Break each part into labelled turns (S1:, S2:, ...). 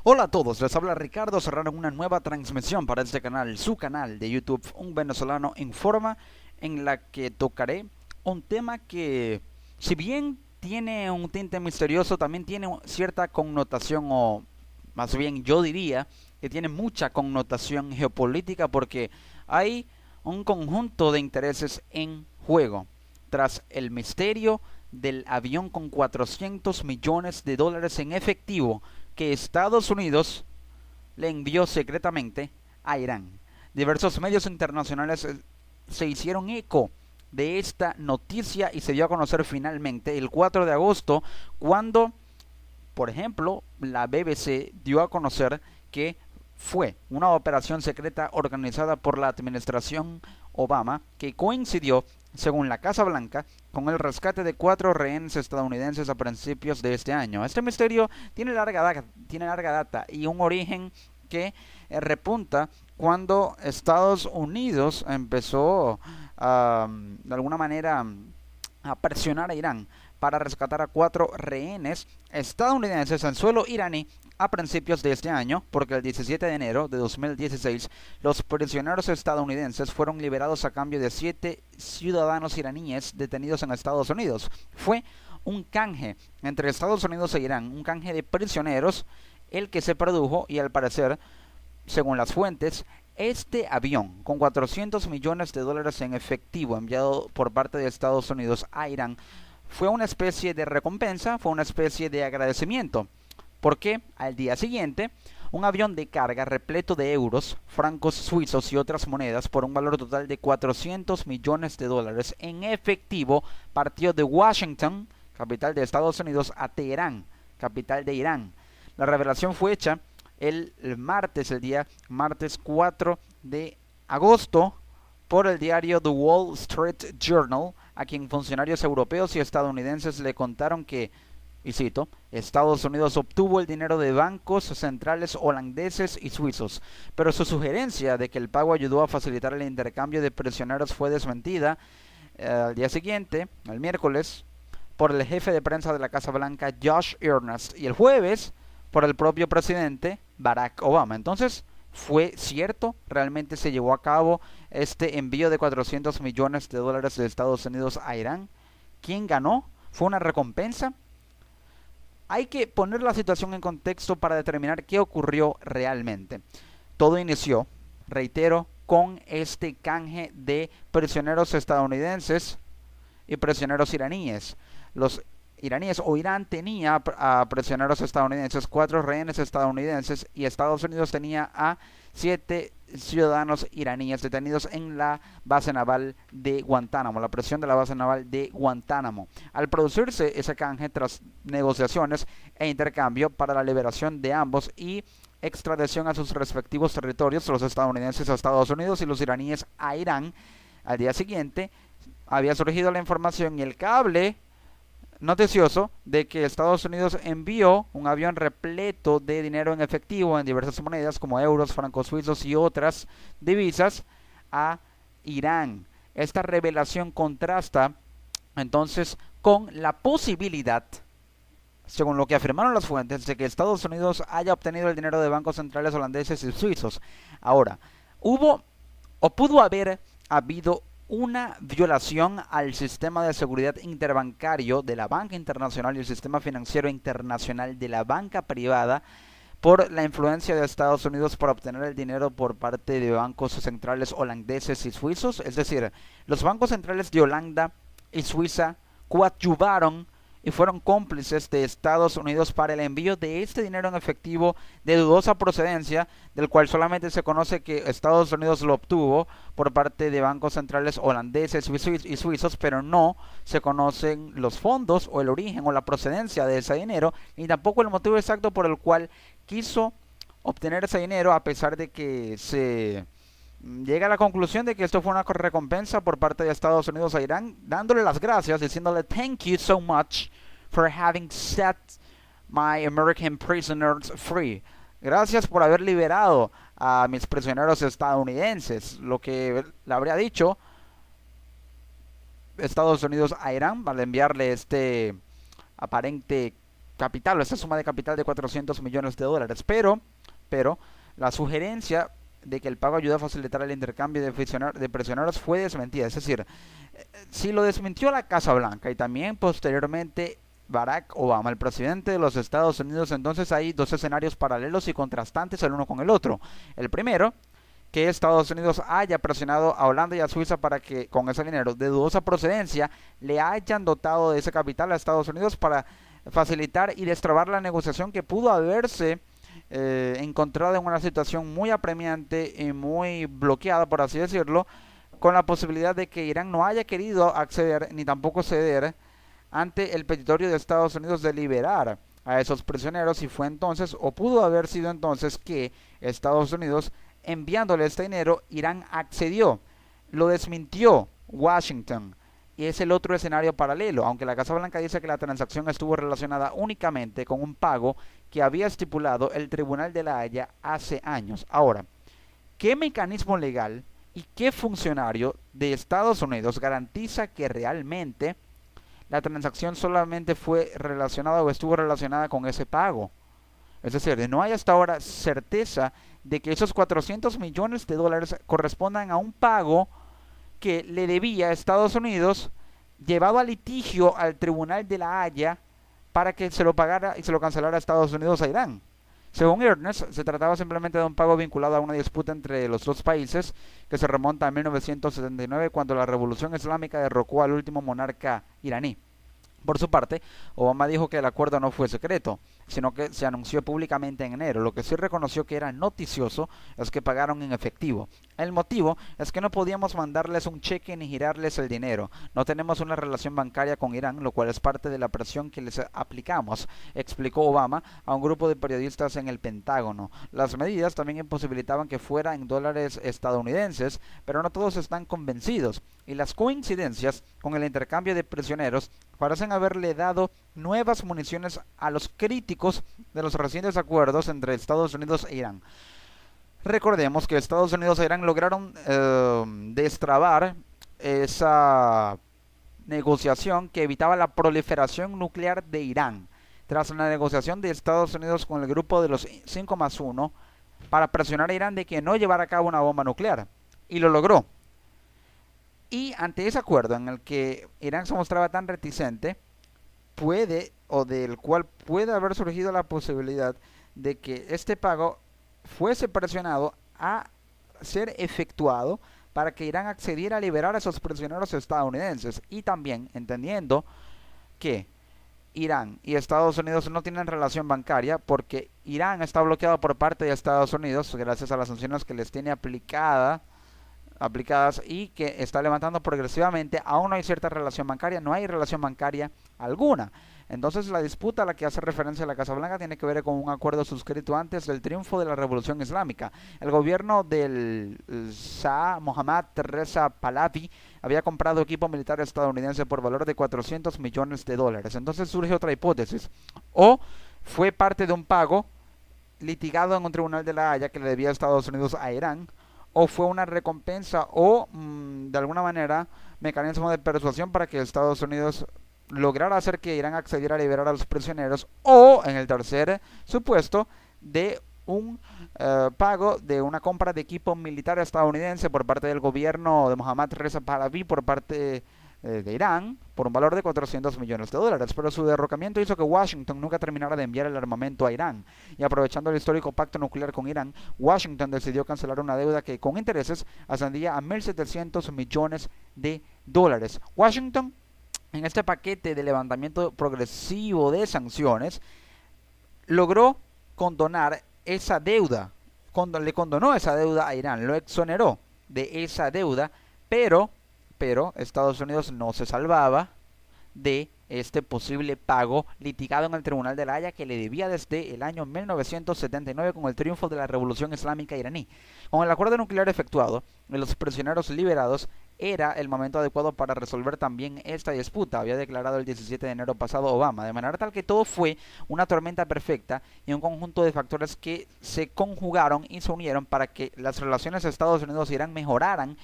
S1: Hola a todos, les habla Ricardo Serrano en una nueva transmisión para este canal, su canal de YouTube, Un Venezolano Informa, en la que tocaré un tema que, si bien tiene un tinte misterioso, también tiene cierta connotación, o más bien yo diría que tiene mucha connotación geopolítica porque hay un conjunto de intereses en juego. Tras el misterio del avión con 400 millones de dólares en efectivo que Estados Unidos le envió secretamente a Irán. Diversos medios internacionales se hicieron eco de esta noticia y se dio a conocer finalmente el 4 de agosto cuando, por ejemplo, la BBC dio a conocer que fue una operación secreta organizada por la administración Obama que coincidió, según la Casa Blanca, con el rescate de 4 rehenes estadounidenses a principios de este año. Este misterio tiene larga data y un origen que repunta cuando Estados Unidos empezó de alguna manera a presionar a Irán para rescatar a 4 rehenes estadounidenses en suelo iraní a principios de este año, porque el 17 de enero de 2016 los prisioneros estadounidenses fueron liberados a cambio de 7 ciudadanos iraníes detenidos en Estados Unidos. Fue un canje entre Estados Unidos e Irán, un canje de prisioneros, el que se produjo y al parecer, según las fuentes, este avión con 400 millones de dólares en efectivo enviado por parte de Estados Unidos a Irán fue una especie de recompensa, fue una especie de agradecimiento, porque al día siguiente un avión de carga repleto de euros, francos suizos y otras monedas por un valor total de 400 millones de dólares en efectivo partió de Washington, capital de Estados Unidos, a Teherán, capital de Irán. La revelación fue hecha el día martes 4 de agosto, por el diario The Wall Street Journal, a quien funcionarios europeos y estadounidenses le contaron que, y cito, Estados Unidos obtuvo el dinero de bancos centrales holandeses y suizos, pero su sugerencia de que el pago ayudó a facilitar el intercambio de prisioneros fue desmentida al día siguiente, el miércoles, por el jefe de prensa de la Casa Blanca, Josh Earnest, y el jueves por el propio presidente Barack Obama. Entonces, ¿fue cierto? ¿Realmente se llevó a cabo este envío de 400 millones de dólares de Estados Unidos a Irán? ¿Quién ganó? ¿Fue una recompensa? Hay que poner la situación en contexto para determinar qué ocurrió realmente. Todo inició, reitero, con este canje de prisioneros estadounidenses y prisioneros iraníes. Los iraníes o Irán tenía a prisioneros estadounidenses, 4 rehenes estadounidenses, y Estados Unidos tenía a 7 ciudadanos iraníes detenidos en la base naval de Guantánamo, la prisión de la base naval de Guantánamo. Al producirse ese canje tras negociaciones e intercambio para la liberación de ambos y extradición a sus respectivos territorios, los estadounidenses a Estados Unidos y los iraníes a Irán, al día siguiente había surgido la información y el cable noticioso de que Estados Unidos envió un avión repleto de dinero en efectivo en diversas monedas como euros, francos suizos y otras divisas a Irán. Esta revelación contrasta entonces con la posibilidad, según lo que afirmaron las fuentes, de que Estados Unidos haya obtenido el dinero de bancos centrales holandeses y suizos. Ahora, hubo o pudo haber habido una violación al sistema de seguridad interbancario de la banca internacional y el sistema financiero internacional de la banca privada por la influencia de Estados Unidos para obtener el dinero por parte de bancos centrales holandeses y suizos. Es decir, los bancos centrales de Holanda y Suiza coadyuvaron y fueron cómplices de Estados Unidos para el envío de este dinero en efectivo de dudosa procedencia, del cual solamente se conoce que Estados Unidos lo obtuvo por parte de bancos centrales holandeses y suizos, pero no se conocen los fondos o el origen o la procedencia de ese dinero, ni tampoco el motivo exacto por el cual quiso obtener ese dinero, a pesar de que se llega a la conclusión de que esto fue una recompensa por parte de Estados Unidos a Irán, dándole las gracias, diciéndole thank you so much for having set my American prisoners free. Gracias por haber liberado a mis prisioneros estadounidenses. Lo que le habría dicho Estados Unidos a Irán al enviarle este aparente capital, o esta suma de capital de 400 millones de dólares. Pero la sugerencia de que el pago ayuda a facilitar el intercambio de prisioneros fue desmentida. Es decir, si lo desmintió la Casa Blanca y también posteriormente Barack Obama, el presidente de los Estados Unidos, entonces hay dos escenarios paralelos y contrastantes el uno con el otro. El primero, que Estados Unidos haya presionado a Holanda y a Suiza para que con ese dinero de dudosa procedencia le hayan dotado de ese capital a Estados Unidos para facilitar y destrabar la negociación que pudo haberse encontrado en una situación muy apremiante y muy bloqueada, por así decirlo, con la posibilidad de que Irán no haya querido acceder ni tampoco ceder ante el petitorio de Estados Unidos de liberar a esos prisioneros, y fue entonces, o pudo haber sido entonces, que Estados Unidos, enviándole este dinero, Irán accedió. Lo desmintió Washington, y es el otro escenario paralelo, aunque la Casa Blanca dice que la transacción estuvo relacionada únicamente con un pago que había estipulado el Tribunal de la Haya hace años. Ahora, ¿qué mecanismo legal y qué funcionario de Estados Unidos garantiza que realmente la transacción solamente fue relacionada o estuvo relacionada con ese pago? Es decir, no hay hasta ahora certeza de que esos 400 millones de dólares correspondan a un pago que le debía a Estados Unidos, llevado a litigio al Tribunal de la Haya para que se lo pagara y se lo cancelara a Estados Unidos a Irán. Según Ernest, se trataba simplemente de un pago vinculado a una disputa entre los dos países que se remonta a 1979, cuando la Revolución Islámica derrocó al último monarca iraní. Por su parte, Obama dijo que el acuerdo no fue secreto, sino que se anunció públicamente en enero. Lo que sí reconoció que era noticioso es que pagaron en efectivo. El motivo es que no podíamos mandarles un cheque ni girarles el dinero. No tenemos una relación bancaria con Irán, lo cual es parte de la presión que les aplicamos, explicó Obama a un grupo de periodistas en el Pentágono. Las medidas también imposibilitaban que fuera en dólares estadounidenses, pero no todos están convencidos, y las coincidencias con el intercambio de prisioneros parecen haberle dado nuevas municiones a los críticos de los recientes acuerdos entre Estados Unidos e Irán. Recordemos que Estados Unidos e Irán lograron destrabar esa negociación que evitaba la proliferación nuclear de Irán, tras la negociación de Estados Unidos con el grupo de los 5+1 para presionar a Irán de que no llevara a cabo una bomba nuclear, y lo logró. Y ante ese acuerdo en el que Irán se mostraba tan reticente, del cual puede haber surgido la posibilidad de que este pago fuese presionado a ser efectuado para que Irán accediera a liberar a esos prisioneros estadounidenses, y también entendiendo que Irán y Estados Unidos no tienen relación bancaria, porque Irán está bloqueado por parte de Estados Unidos gracias a las sanciones que les tiene aplicadas, y que está levantando progresivamente. Aún no hay cierta relación bancaria, no hay relación bancaria alguna. Entonces la disputa a la que hace referencia la Casa Blanca tiene que ver con un acuerdo suscrito antes del triunfo de la Revolución Islámica. El gobierno del Shah Mohammad Reza Pahlavi había comprado equipo militar estadounidense por valor de 400 millones de dólares. Entonces surge otra hipótesis: o fue parte de un pago litigado en un tribunal de la Haya que le debía a Estados Unidos a Irán, o fue una recompensa o de alguna manera mecanismo de persuasión para que Estados Unidos lograra hacer que Irán accediera a liberar a los prisioneros, o en el tercer supuesto de un pago de una compra de equipo militar estadounidense por parte del gobierno de Mohammad Reza Pahlavi por parte de Irán por un valor de 400 millones de dólares, pero su derrocamiento hizo que Washington nunca terminara de enviar el armamento a Irán, y aprovechando el histórico pacto nuclear con Irán, Washington decidió cancelar una deuda que con intereses ascendía a 1.700 millones de dólares. Washington, en este paquete de levantamiento progresivo de sanciones, logró condonar esa deuda, le condonó esa deuda a Irán, lo exoneró de esa deuda, pero Estados Unidos no se salvaba de este posible pago litigado en el Tribunal de la Haya que le debía desde el año 1979 con el triunfo de la Revolución Islámica iraní. Con el acuerdo nuclear efectuado y los prisioneros liberados, era el momento adecuado para resolver también esta disputa, había declarado el 17 de enero pasado Obama, de manera tal que todo fue una tormenta perfecta y un conjunto de factores que se conjugaron y se unieron para que las relaciones de Estados Unidos e Irán mejoraran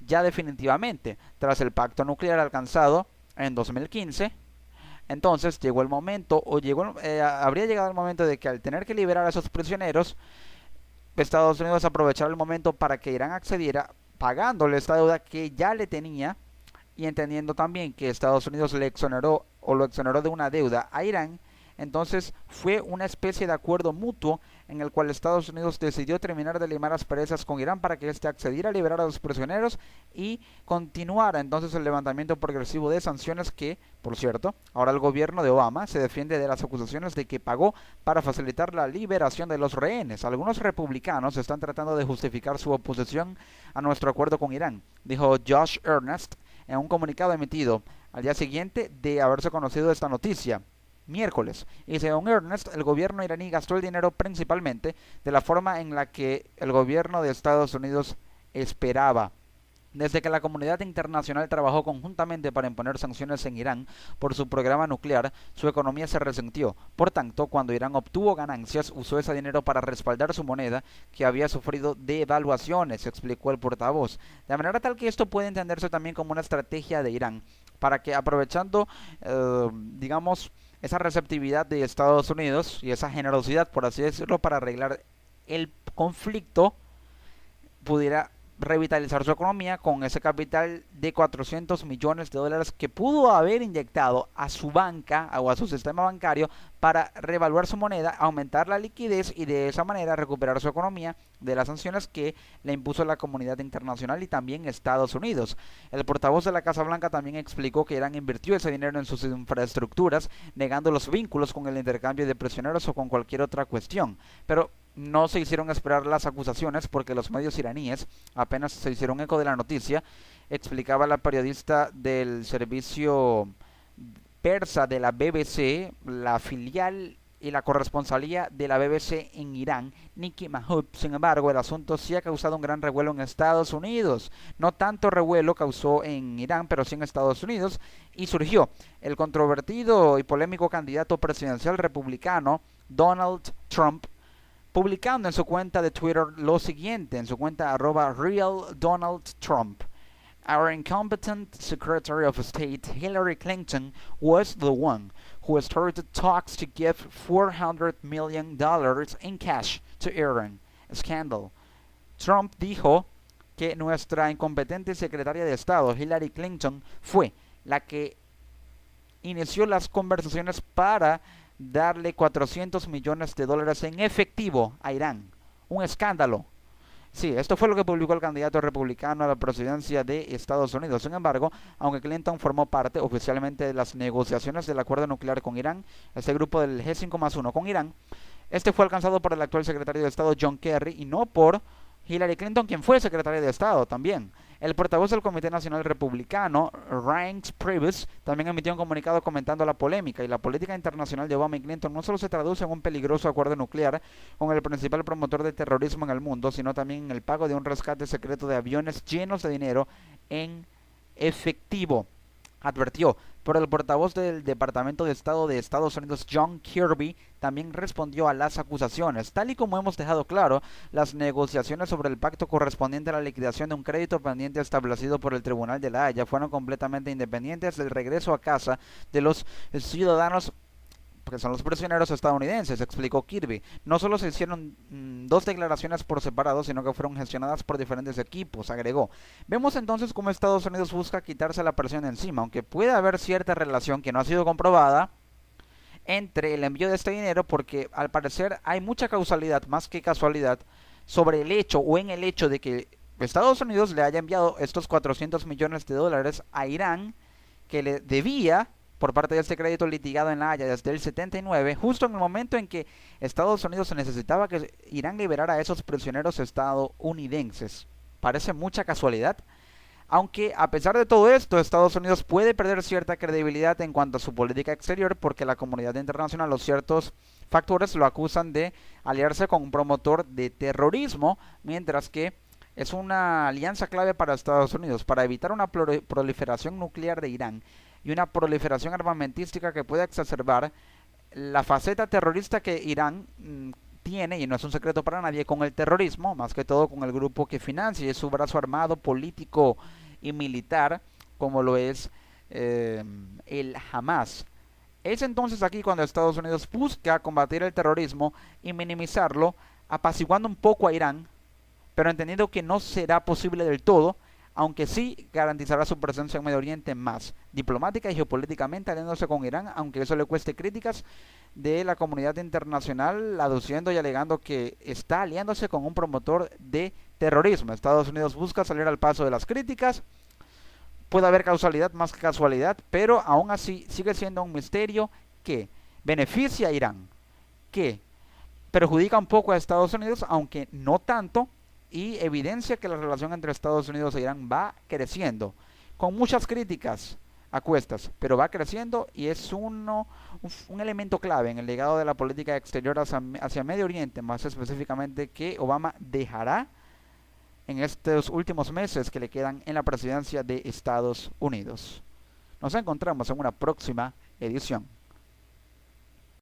S1: ya definitivamente tras el pacto nuclear alcanzado en 2015, Entonces llegó el momento, habría llegado el momento de que al tener que liberar a esos prisioneros, Estados Unidos aprovechara el momento para que Irán accediera pagándole esta deuda que ya le tenía y entendiendo también que Estados Unidos le exoneró o lo exoneró de una deuda a Irán. Entonces fue una especie de acuerdo mutuo en el cual Estados Unidos decidió terminar de limar asperezas con Irán para que éste accediera a liberar a los prisioneros y continuara entonces el levantamiento progresivo de sanciones que, por cierto, ahora el gobierno de Obama se defiende de las acusaciones de que pagó para facilitar la liberación de los rehenes. Algunos republicanos están tratando de justificar su oposición a nuestro acuerdo con Irán, dijo Josh Earnest en un comunicado emitido al día siguiente de haberse conocido esta noticia, miércoles. Y según Ernest, el gobierno iraní gastó el dinero principalmente de la forma en la que el gobierno de Estados Unidos esperaba. Desde que la comunidad internacional trabajó conjuntamente para imponer sanciones en Irán por su programa nuclear, su economía se resintió. Por tanto, cuando Irán obtuvo ganancias, usó ese dinero para respaldar su moneda, que había sufrido devaluaciones, explicó el portavoz. De manera tal que esto puede entenderse también como una estrategia de Irán, para que aprovechando, digamos, esa receptividad de Estados Unidos y esa generosidad, por así decirlo, para arreglar el conflicto, pudiera revitalizar su economía con ese capital de 400 millones de dólares que pudo haber inyectado a su banca o a su sistema bancario para revaluar su moneda, aumentar la liquidez y de esa manera recuperar su economía de las sanciones que le impuso la comunidad internacional y también Estados Unidos. El portavoz de la Casa Blanca también explicó que Irán invirtió ese dinero en sus infraestructuras, negando los vínculos con el intercambio de prisioneros o con cualquier otra cuestión. Pero no se hicieron esperar las acusaciones porque los medios iraníes apenas se hicieron eco de la noticia, explicaba la periodista del servicio persa de la BBC, la filial y la corresponsalía de la BBC en Irán, Nikki Mahmoud. Sin embargo, el asunto sí ha causado un gran revuelo en Estados Unidos. No tanto revuelo causó en Irán, pero sí en Estados Unidos, y surgió el controvertido y polémico candidato presidencial republicano Donald Trump, publicando en su cuenta de Twitter lo siguiente, en su cuenta @RealDonaldTrump. Our incompetent Secretary of State, Hillary Clinton, was the one who started talks to give $400 million in cash to Iran. Scandal. Trump dijo que nuestra incompetente secretaria de Estado, Hillary Clinton, fue la que inició las conversaciones para darle 400 millones de dólares en efectivo a Irán. Un escándalo. Sí, esto fue lo que publicó el candidato republicano a la presidencia de Estados Unidos. Sin embargo, aunque Clinton formó parte oficialmente de las negociaciones del acuerdo nuclear con Irán, este grupo del G5+1 con Irán, este fue alcanzado por el actual secretario de Estado John Kerry y no por Hillary Clinton, quien fue secretaria de Estado también. El portavoz del Comité Nacional Republicano, Reince Priebus, también emitió un comunicado comentando la polémica y la política internacional de Obama y Clinton no solo se traduce en un peligroso acuerdo nuclear con el principal promotor de terrorismo en el mundo, sino también en el pago de un rescate secreto de aviones llenos de dinero en efectivo, advirtió. Pero el portavoz del Departamento de Estado de Estados Unidos, John Kirby, también respondió a las acusaciones. Tal y como hemos dejado claro, las negociaciones sobre el pacto correspondiente a la liquidación de un crédito pendiente establecido por el Tribunal de la Haya fueron completamente independientes del regreso a casa de los ciudadanos, que son los prisioneros estadounidenses, explicó Kirby. No solo se hicieron dos declaraciones por separado, sino que fueron gestionadas por diferentes equipos, agregó. Vemos entonces cómo Estados Unidos busca quitarse la presión de encima, aunque puede haber cierta relación que no ha sido comprobada entre el envío de este dinero, porque al parecer hay mucha causalidad más que casualidad sobre el hecho o en el hecho de que Estados Unidos le haya enviado estos 400 millones de dólares a Irán, que le debía por parte de este crédito litigado en la Haya desde el 79, justo en el momento en que Estados Unidos necesitaba que Irán liberara a esos prisioneros estadounidenses. Parece mucha casualidad, aunque a pesar de todo esto, Estados Unidos puede perder cierta credibilidad en cuanto a su política exterior, porque la comunidad internacional o ciertos factores lo acusan de aliarse con un promotor de terrorismo, mientras que es una alianza clave para Estados Unidos para evitar una proliferación nuclear de Irán y una proliferación armamentística que puede exacerbar la faceta terrorista que Irán tiene, y no es un secreto para nadie, con el terrorismo, más que todo con el grupo que financia y es su brazo armado, político y militar, como lo es el Hamas. Es entonces aquí cuando Estados Unidos busca combatir el terrorismo y minimizarlo, apaciguando un poco a Irán, pero entendiendo que no será posible del todo, aunque sí garantizará su presencia en Medio Oriente más diplomática y geopolíticamente aliándose con Irán, aunque eso le cueste críticas de la comunidad internacional, aduciendo y alegando que está aliándose con un promotor de terrorismo. Estados Unidos busca salir al paso de las críticas. Puede haber causalidad más que casualidad, pero aún así sigue siendo un misterio que beneficia a Irán, que perjudica un poco a Estados Unidos, aunque no tanto, y evidencia que la relación entre Estados Unidos e Irán va creciendo, con muchas críticas a cuestas, pero va creciendo y es un elemento clave en el legado de la política exterior hacia Medio Oriente, más específicamente que Obama dejará en estos últimos meses que le quedan en la presidencia de Estados Unidos. Nos encontramos en una próxima edición.